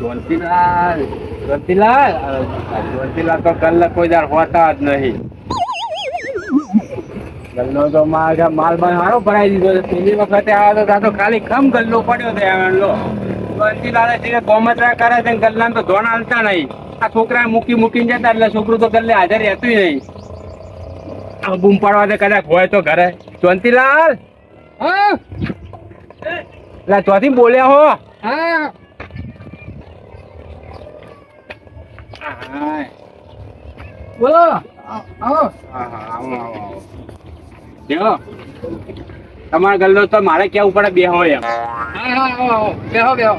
જોનતીલાલ જોનતીલાલ તો કલ્લા કોઈ દાર હોતા જ નહીં. ગલ્લો તો માલ બાલ હારો ભરાઈ દીધો છે. પેલી વખતે આવ્યો તો ખાલી ખમ ગલ્લો પડ્યો છે એમનો. જોનતીલાલે જે ગોમત્રા કરે છે ગલ્લાને તો ધોણ હાલતા નહીં. આ છોકરા મૂકીને જતા એટલે છોકરું તો ગલ્લે હાજર રહેતું નહીં. આ બૂમ પાડવા દે કદાચ હોય તો ઘરે. જોનતીલાલ એટલે ચોથી બોલ્યા હો. બોલો. તમારો ગલ્લો તો મારે કેવું પડે બેહો એમ. બેહો બેહો.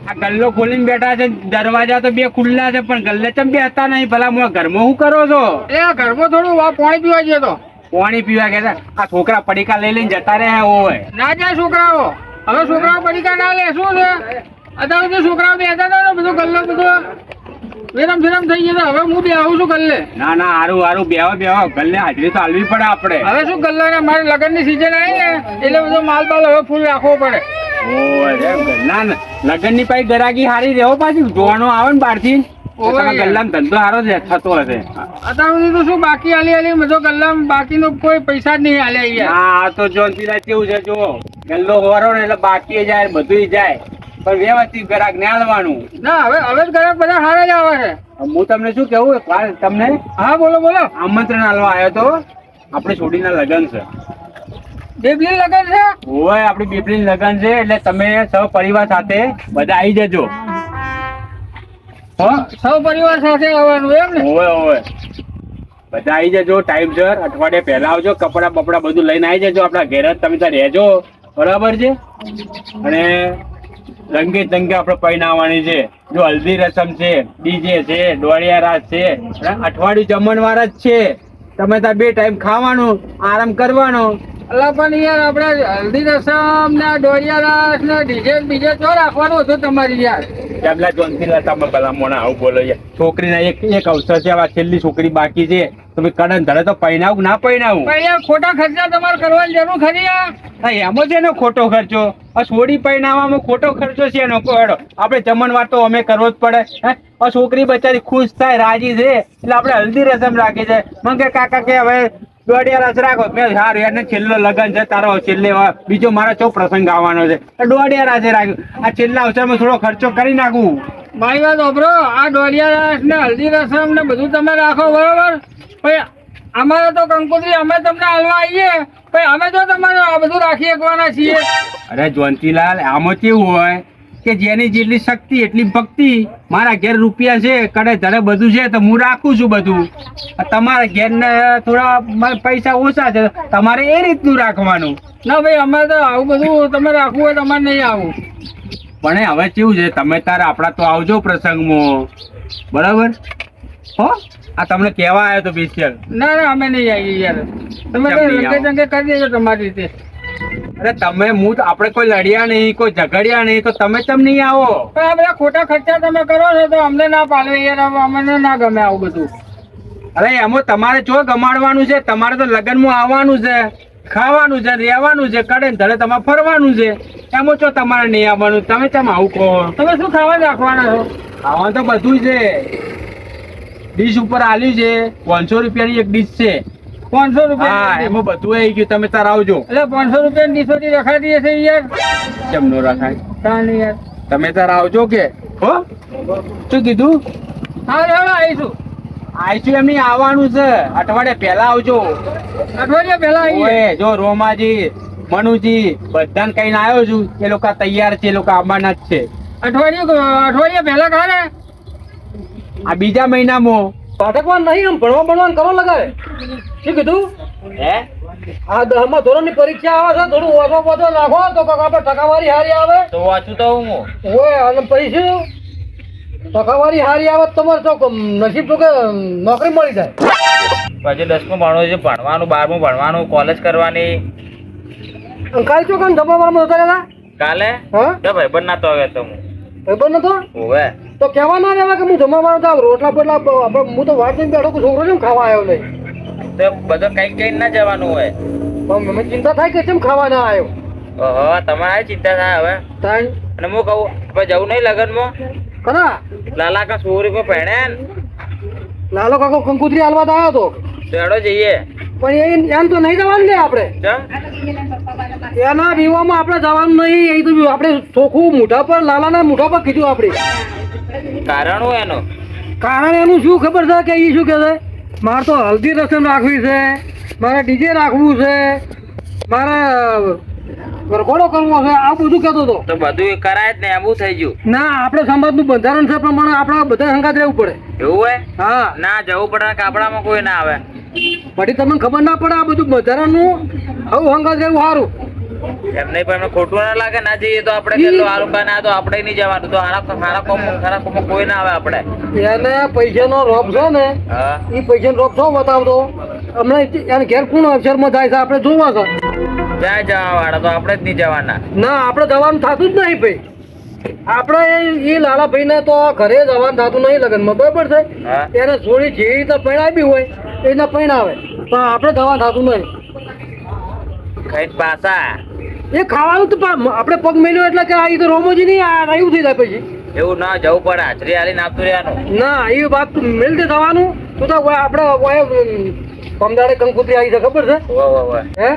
આ ગલ્લો ખોલીને બેઠા છે, દરવાજા તો બે ખુલ્લા છે પણ ગલ્લે ચમ બેસતા નહીં. ભલા હું ઘરમાં શું કરો છો? એ ઘરમાં થોડું પાણી પીવા ગયો તો. પાણી પીવા ગયા આ છોકરા પડીકા લઈને જતા રહે હોય. ના જાય છોકરાઓ. હવે છોકરાઓ પડીકા ના લે. શું છે અત્યારે તો છોકરાઓ બેસતા હતા ને બધું ગલ્લો બધું વિરમ ફિરમ થઈ ગયો. હવે હું બેહું છું ગલ્લે. ના હારું બેહો ગલ્લે હાજરી તો હાલવી પડે આપણે. હવે શું ગલ્લા ને મારે લગ્નની સીઝન આવી ને એટલે બધો માલ બાલ હવે ફૂલ રાખવો પડે. ના લગ્ન ની પાછી ગરાગી હારી રહેવો પાછી જોવાનો આવે ને બહારથી. ગલ્લામાં ધંધો સારો જ થતો હશે. અત્યાર સુધી તો શું બાકી હાલી બધો ગલ્લામાં બાકીનો કોઈ પૈસા જ નહીં હાલ્યા. હા તો જોનતીલાલ કેવું છે જો ગલ્લો હોરો ને એટલે બાકી જાય બધું જાય પણ વ્યવસ્થિત ગ્રાહક ને હાલવાનું. ના હવે જ ગ્રાહક બધા સારા જ આવે છે. હું તમને શું કેવું તમને હા બોલો આમંત્રણ આલવા આવ્યો તો. આપણે છોડીના લગ્ન છે. બેબલી લગ્ન છે? હોય આપડી બેબલી લગ્ન છે એટલે તમે સહ પરિવાર સાથે બધા આવી જજો. સૌ પરિવાર સાથે આવવાનું એમ ને? હોય બધા આવી જજો ટાઈમસર. અઠવાડિયે પહેલા આવજો. કપડા બપડા બધું લઈને આવી જજો. આપણા ઘેર જ તમે ત્યાં રહેજો. બરાબર છે? અને રંગે ચંગે આપણે પહેરાવવાની છે. જો હલ્દી રસમ છે, ડીજે છે, દોડિયા રાસ છે, અઠવાડિયું જમણવાર જ છે. તમે ત્યાં 2 ટાઈમ ખાવાનું, આરામ કરવાનો. અલા પણ યાર આપણે હલ્દી રસમ ને દોડિયા રાસ ને ડીજે બીજે તો રાખવાનું હતું તમારી યાર. જબલા જોનતીલાલ તમે ભલા મોણા આવું બોલો યાર. છોકરીના એક અવસર છે. આ છેલ્લી છોકરી બાકી છે. તમે કડન ધરે તો પહેરાવું ના પહેરાવું? યાર ખોટા ખર્ચા તમારે કરવાની જરૂર ખરી? એમાં છે એનો ખોટો ખર્ચો. આ છોડી પહેરાવવામાં ખોટો ખર્ચો છે એનો. આપણે જમણવાર તો અમે કરવો જ પડે. આ છોકરી બચારી ખુશ થાય રાજી છે એટલે આપણે હલ્દી રસમ રાખી છે. મને કે કાકા કે હવે દોડિયા રસ રાખો. મેં સારું યાર છેલ્લો લગન છે તારો. છેલ્લે બીજો મારા ચો પ્રસંગ આવવાનો છે. દોડિયા રાસે રાખ્યું. આ છેલ્લા અવસરમાં થોડો ખર્ચો કરી નાખું. મારી વાત સાંભળો. આ દોડિયા રાસ ને હલ્દી રસમ ને બધું તમે રાખો બરોબર. ભાઈ અમારે તો કંકોત્રી અમે તમને હાલવા આવીએ. ભાઈ અમે તો તમારે આ બધું રાખી શકવાના છીએ. અરે જોનતીલાલ આમાં કેવું હોય કે જેની જેટલી શક્તિ એટલી ભક્તિ. મારા ઘેર રૂપિયા છે કડે ધડે બધું છે તો હું રાખું છું બધું. તમારા ઘેર ને થોડા પૈસા ઓછા છે તમારે એ રીતનું રાખવાનું. ના ભાઈ અમારે તો આવું બધું તમે રાખવું હોય તમારે નહીં આવું. પણ હવે કેવું છે તમે તારે આપડા તો આવજો પ્રસંગમાં. બરાબર હો? આ તમને કેવા આવ્યો તો સ્પેશિયલ. ના અમે નહીં આવીએ યાર. તમે રંગે ચંગે કરી દેજો તમારી રીતે. અરે તમે આપણે કોઈ લડ્યા નહીં, કોઈ ઝઘડ્યા નહીં તો તમે ચમ નહીં આવો? પણ આ બધા ખોટા ખર્ચા તમે કરો છો તો અમને ના પાલવે યાર. અમને ના ગમે આવું બધું. અરે એમાં તમારે જો ગમાડવાનું છે. તમારે તો લગ્નમાં આવવાનું છે, ખાવાનું છે, રહેવાનું છે, કડે ધડે તમારે ફરવાનું છે. એમાં જો તમારે નહીં આવવાનું. તમે ચમ આવું કહો? તમે શું ખાવા રાખવાના છો? ખાવાનું તો બધું છે. ડીશ ઉપર આલ્યું છે 500 રૂપિયાની એક ડીશ છે. 500 રૂપિયા? હા એમાં બધું આવી ગયું. તમે તાર આવજો. એટલે 500 રૂપિયાની ડીશોથી રખાતી હશે યાર. કેમ નો રખાય? ચાલે યાર. તમે તાર આવજો કે હો? શું કીધું? હા આવીશું. એમની આવવાનું છે. અઠવાડિયા પહેલા આવજો. અઠવાડિયા પહેલા આવીએ. જો રોમાજી, મનુજી બધાને કહીને આવ્યો છું. એ લોકો તૈયાર છે. એ લોકો આવવાના જ છે. અઠવાડિયા પહેલા કાલે આ બીજા મહિનામાં. પાઠકવાન નહીં આમ ભણવાનું કરો લગાવે. શું કીધું? હે આ 10મા ધોરણની પરીક્ષા આવે છે. થોડું ઓછો બધો નાખો તો આપણે ટકાવારી હારી આવે તો વાંચું તો હું હોય. અને પછી ટકાવારી હારી આવે તમારે તો નસીબ તો કે નોકરી મળી જાય. પછી 10મું ભણવું છે, ભણવાનું 12મું ભણવાનું, કોલેજ કરવાની. કાલે ચોકન જમવામાં હતા દાદા? કાલે હા ભાઈબંધ ના તો આવ્યો તો હું ભાઈબંધ નતો. હોવે તો કહેવા ના રહેવા કે હું જમવામાં જાઉં. રોટલા બોટલા હું તો વાત નહીં બેઠો. છોકરો કેમ ખાવા આવ્યો નહીં? તો બધો કઈ કઈ ના જવાનું હોય. પણ મને ચિંતા થાય કે કેમ ખાવા ના આવ્યો. ઓહો તમારે ચિંતા થાય હવે. થાય અને હું કહું આપણે જવું નહીં લગ્નમાં? ખરા લાલા કા સોરી કો પહેણે લાલો કાકો કંકુત્રી હાલવા તો આવ્યો તો ચડો જઈએ પણ એમ તો નહીં જવાનું ને આપણે ચમ એના વિવાહમાં આપણે જવાનું નહીં. એ તો આપણે ચોખ્ખું મોઢા પર લાલાના મોઢા પર કીધું આપણે. કારણ હું એનું કારણ એનું શું ખબર છે કે એ શું કહે છે, મારે તો હલ્દી રસમ રાખવી છે, મારે ડીજે રાખવું છે, મારે વરઘોડો કરવો છે, આ બધું કહેતો હતો. તો બધું એ કરાય જ ને એવું થઈ ગયું. ના, આપણે સમાજનું બંધારણ છે પ્રમાણે આપણે બધા સંગાત રહેવું પડે. એવું હોય હા, ના જવું પડે ને કાપડામાં કોઈ ના આવે. પછી તમને ખબર ના પડે આ બધું બંધારણનું. આવું સંગાત રહેવું સારું. એમ નહીં પણ એમને ખોટું ના લાગે ના જઈએ તો આપણે કેટલું સારું કાંઈ ના તો આપણે નહીં જવાનું. તો સારા કોમ કોઈ ના આવે આપણે. એને પૈસાનો રોપ છે ને, હા એ પૈસાનો રોપ છો બતાવતો હમણાં એને ઘેર કોણ અક્ષરમાં જાય છે આપણે જોવા છે. ત્યાં જવા વાળા તો આપણે જ નહીં જવાના. ના, આપણે જવાનું થતું જ નહીં ભાઈ. આપણે એ લાલાભાઈ ને તો ઘરે જવાનું થતું નહીં લગ્નમાં, બરોબર છે. હા એને છોડી જે રીતે પૈણાવી હોય એને પૈણાવે, પણ આપણે જવાનું થતું નહીં. ખાઈ પાછા એ ખાવાનું તો આપણે પગ મેલ્યો એટલે કે આ તો રોમોજી નહીં, આ રહ્યું થઈ જાય પછી. એવું ના જવું પડે. હાજરી હાલીને આપતું રહેવાનું. ના, એ વાત તો મેલ દે થવાનું. તું તો આપણે પમદાડે કંકુત્રી આવી છે ખબર છે હે?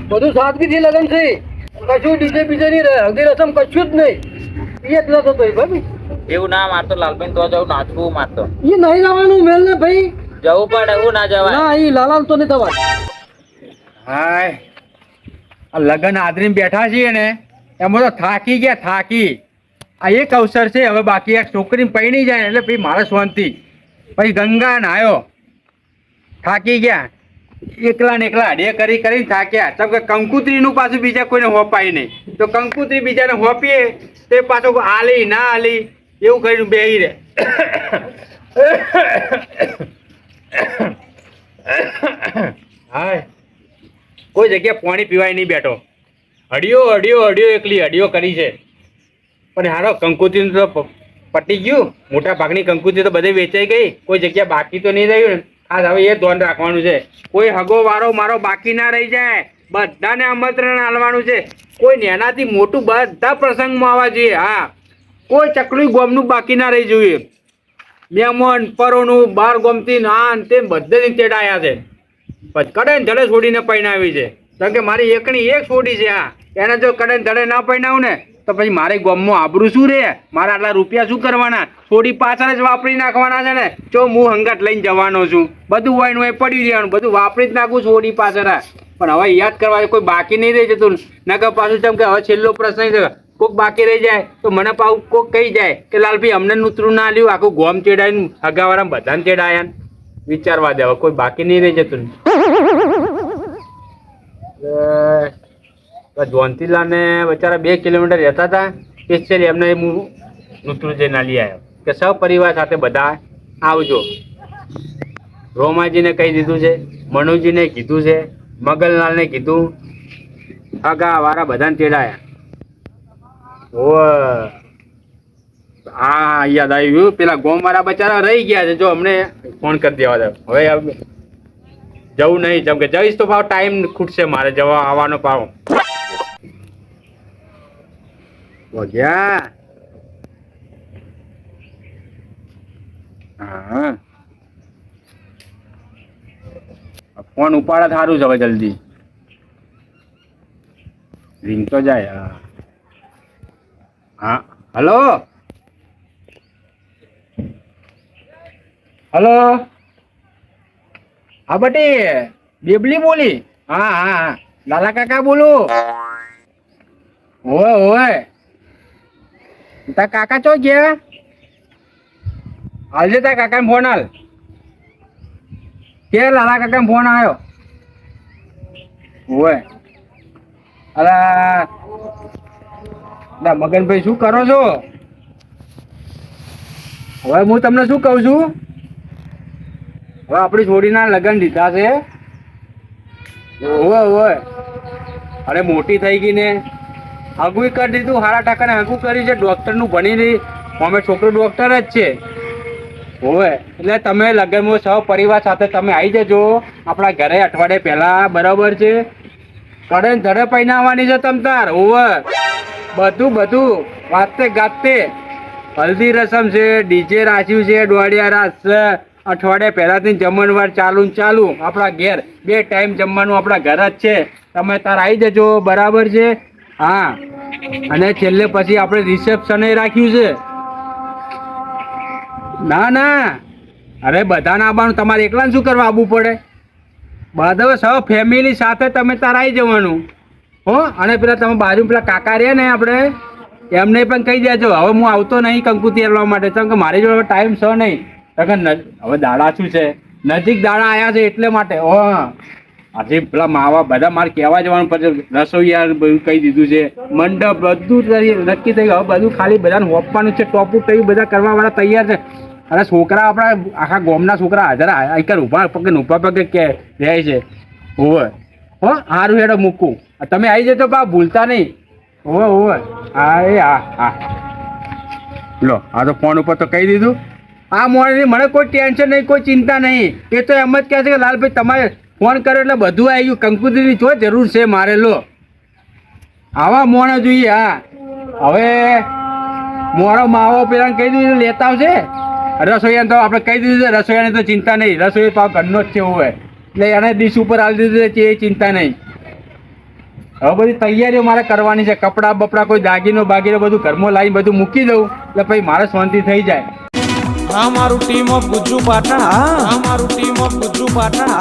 બધું સાદગીથી લગન છે, કશું ડીજે બીજે નહીં રહે, હલ્દી રસમ કશું જ નહીં. એ જ નતો તો ભાઈ. એવું ના મારતો લાલબેન તો જવું નાચવું મારતો એ નહીં જવાનું મેલ ને ભાઈ. જવું પડે. એવું ના જવાય. ના, એ લાલાલ તો નહીં થવાનું. હાય, આ લગન આદરીને બેઠા છીએ ને એમાં તો થાકી ગયા, થાકી. આ એક અવસર છે, હવે બાકી એક છોકરી પૈણી જાય એટલે પછી મારે શાંતિ. પછી ગંગા નાયો, થાકી ગયા. એકલા ને એકલા અડે કરી કરીને થાક્યા. કેમ કે કંકુત્રીનું પાછું બીજા કોઈને હોપાય નહીં. તો કંકુત્રી બીજાને હોપીએ તે પાછું આલી ના આલી એવું કરીને બેહી રહે. હાય, કોઈ જગ્યાએ પાણી પીવાય નહીં બેઠો. હડિયો એકલી હડિયો કરી છે. પણ હારો કંકુત્રી તો પટી ગયું. મોટા ભાગની કંકુત્રી તો બધે વેચાઈ ગઈ. કોઈ જગ્યા બાકી તો નહીં રહ્યું ને. ખાસ હવે એ ધ્યાન રાખવાનું છે, કોઈ હગો વારો મારો બાકી ના રહી જાય. બધાને આમંત્રણ આલવાનું છે. કોઈ નાનાથી મોટું બધા પ્રસંગમાં આવવા જોઈએ. હા, કોઈ ચકલું ગોમનું બાકી ના રહી જોઈએ. મહેમાન પરોનું બાર ગોમથી નાન તે બધે તેડાયા છે. પછી કડે ધડે છોડીને પૈણાવી છે. કારણ કે મારી એકની એક છોડી છે. હા, એને જો કડે ધડે ના પૈણાવું ને તો પછી મારે ગોમમાં આબરું શું રે? મારા આટલા રૂપિયા શું કરવાના? છોડી પાછળ જ વાપરી નાખવાના છે ને. જો હું હંગાટ લઈને જવાનો છું, બધું હોય ને પડી રહેવાનું, બધું વાપરી જ નાખું છોડી પાછળ. પણ હવે યાદ કરવા કોઈ બાકી નહીં રહી જતું. નકર પાછું જેમ કે હવે છેલ્લો પ્રશ્ન છે, કોઈક બાકી રહી જાય તો મને પાછું કોઈક કહી જાય કે લાલભાઈ અમને નૂતરું ના લ્યું, આખું ગોમ ચેડાઈને હગાવાળા બધાને ચેડાયા. વિચારવા દે, હવે કોઈ બાકી નહીં રહી જતું. જોનતીલાલ ને બચારા 2 કિલોમીટર રહેતા હતા. સ્પેશિયલી એમને હું નૂતરું જઈને લઈ આવ્યો કે સપરિવાર સાથે બધા આવજો. રોમાજીને કહી દીધું છે, મનુજીને કીધું છે, મગનલાલને કીધું, હગા વાળા બધાને તેડાયા. હા, યાદ આવ્યું, પેલા ગોમ વાળા બચારા રહી ગયા છે. જો અમને ફોન કરી દેવા દે. હવે જવું નહીં, જેમ કે જઈશ તો ભાવ ટાઈમ ખૂટશે મારે જવા આવવાનો ભાવ. ગયા હા, ફોન ઉપાડે સારું છે હવે જલ્દી. રિંગ તો જાય. હા, હલો હલો, હા બટી બેબલી બોલી. હા હા, લાલા કાકા બોલું. ઓય તાર કાકા ચો ગયા? હાલજે તાર કાકાને ફોન હાલ. કે લાલા કાકાને ફોન આવ્યો? ઓય અલા મગનભાઈ શું કરો છો? હવે હું તમને શું કહું છું, હવે આપણી છોડીના લગ્ન દીધા છે. ઓય અરે મોટી થઈ ગઈ ને, હગું કરી દીધું. હારા ટાકાને હગું કર્યું છે. ડૉક્ટરનું ભણી રહી. અમે છોકરો ડૉક્ટર જ છે. હોય એટલે તમે લગ્નમાં સૌ પરિવાર સાથે તમે આવી જજો આપણા ઘરે અઠવાડિયે પહેલાં, બરાબર છે? કડે ધડે પહેરાવવાની છે તમ તાર. હોવે બધું વાતે ગાતે હલ્દી રસમ છે, ડીજે રાખ્યું છે, દોડિયા રાસ છે, અઠવાડિયા પહેલાથી જમણવાર ચાલુ ને ચાલુ. આપણા ઘેર 2 ટાઈમ જમવાનું આપણા ઘર જ છે. તમે તાર આવી જજો, બરાબર છે? હા. અને છેલ્લે પછી આપણે રિસેપ્શન રાખ્યું છે. ના ના, અરે બધાને આવવાનું, તમારે એકલાને શું કરવા આવવું પડે? બધા સૌ ફેમિલી સાથે તમે તાર આવી જવાનું હો. અને પેલા તમે બાજુ પેલા કાકા રહ્યા ને આપણે એમને પણ કહી દેજો હવે હું આવતો નહીં કંકુતી હલવા માટે, કેમ કે મારી જોડે ટાઈમ છે નહીં. હવે દાડા શું છે, નજીક દાડા આવ્યા છે એટલે માટે. ઓ આજે પેલા માવા બધા મારે કહેવા જવાનું પછી રસોઈયા બધું કહી દીધું છે, મંડપ બધું નક્કી થઈ ગયું. હવે બધું ખાલી બધાને હોપવાનું છે, ટોપું ટેવું બધા કરવા વાળા તૈયાર છે. અને છોકરા આપણા આખા ગામના છોકરા હાજર આઈકર ઊભા પગે ઊભા પગે કે રહે છે. હોવે હો, સારું હેડો મૂકું, તમે આવી જજો બા, ભૂલતા નહીં. હોવે હોવે, હા એ હા હા. લો આ તો ફોન ઉપર તો કહી દીધું. આ મોડે મને કોઈ ટેન્શન નહીં, કોઈ ચિંતા નહીં. એ તો એમ જ કહે છે કે લાલભાઈ તમારે ફોન કર્યો એટલે બધું આવી ગયું. કંકુતરીની જો જરૂર છે મારે. લો આવા મોણા જોઈએ. હા હવે મોડો માવો પેલા કહી દીધું લેતા આવશે. રસોઈયાને તો આપણે કહી દીધું છે, રસોઈયાને તો ચિંતા નહીં, રસોઈ તો ઘરનો જ છે હોય એટલે એને ડીશ ઉપર આવી દીધું છે, એ ચિંતા નહીં. હવે બધી તૈયારીઓ મારે કરવાની છે. કપડાં બપડા કોઈ દાગીનો બાગીનો બધું ઘરમાં લાવીને બધું મૂકી દઉં એટલે પછી મારે શાંતિ થઈ જાય. હા મારું ટીમ ઓફ ગુજ્જુ પાટણ. હા મારું ટીમ ઓફ ગુજ્જુ પાટણ.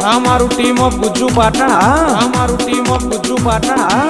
હા મારું ટીમ ઓફ ગુજ્જુ પાટણ. હા મારું ટીમ ઓફ ગુજ્જુ પાટણ.